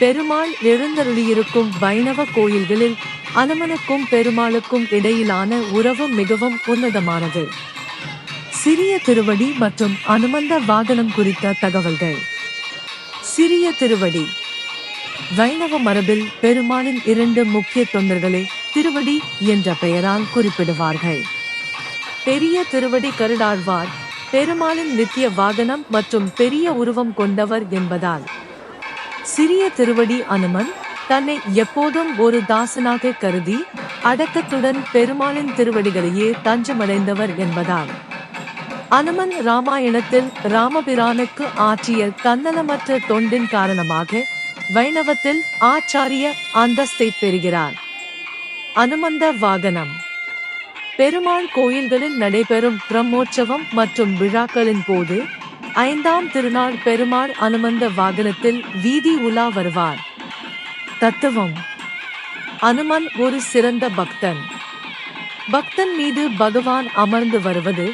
பெருமாள் எழுந்தருளியிருக்கும் வைணவ கோயில்களில் அனுமனுக்கும் பெருமாளுக்கும் இடையிலான உறவு மிகவும் உன்னதமானது. சிறிய திருவடி மற்றும் அனுமந்த வாகனம் குறித்த தகவல்கள். சிறிய திருவடி. வைணவ மரபில் பெருமாளின் 2 முக்கிய தொண்டர்களை திருவடி என்ற பெயரால் குறிப்பிடுவார்கள். பெரிய திருவடி கருடாழ்வார் பெருமாளின் நித்திய வாகனம் மற்றும் பெரிய உருவம் கொண்டவர் என்பதால். சிறிய திருவடி அனுமன் தன்னை எப்போதும் ஒரு தாசனாக கருதி அடக்கத்துடன் பெருமாளின் திருவடிகளையே தஞ்சமடைந்தவர் என்பதால். அனுமன் ராமாயணத்தில் ராமபிரானுக்கு ஆற்றிய தன்னலமற்ற தொண்டின் காரணமாக வைணவத்தில் ஆச்சாரிய அந்தஸ்தை பெறுகிறார். அனுமந்த வாகனம். பெருமாள் கோயில்களில் நடைபெறும் பிரம்மோற்சவம் மற்றும் விழாக்களின் போது 5ஆம் திருநாள் பெருமாள் அனுமந்த வாகனத்தில் வீதி உலா வருவார். தத்துவம். அனுமன் ஒரு சிறந்த பக்தன். பக்தன் மீது பகவான் அமர்ந்து வருவது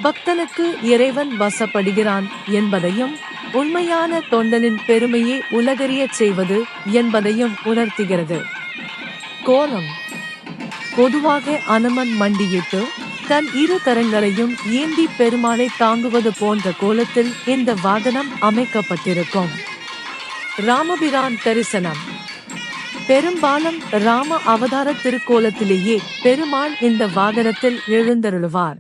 பக்தனுக்கு இறைவன் வசப்படுகிறான் என்பதையும், உண்மையான தொண்டனின் பெருமையை உலகறியச் செய்வது என்பதையும் உணர்த்துகிறது. கோலம். பொதுவாக அனுமன் மண்டியிட்டு தன் 2 கரங்களையும் ஏந்தி பெருமாளை தாங்குவது போன்ற கோலத்தில் இந்த வாகனம் அமைக்கப்பட்டிருக்கும். ராமபிரான் தரிசனம். பெரும்பாலும் ராம அவதார திருக்கோலத்திலேயே பெருமாள் இந்த வாகனத்தில் எழுந்தருளுவார்.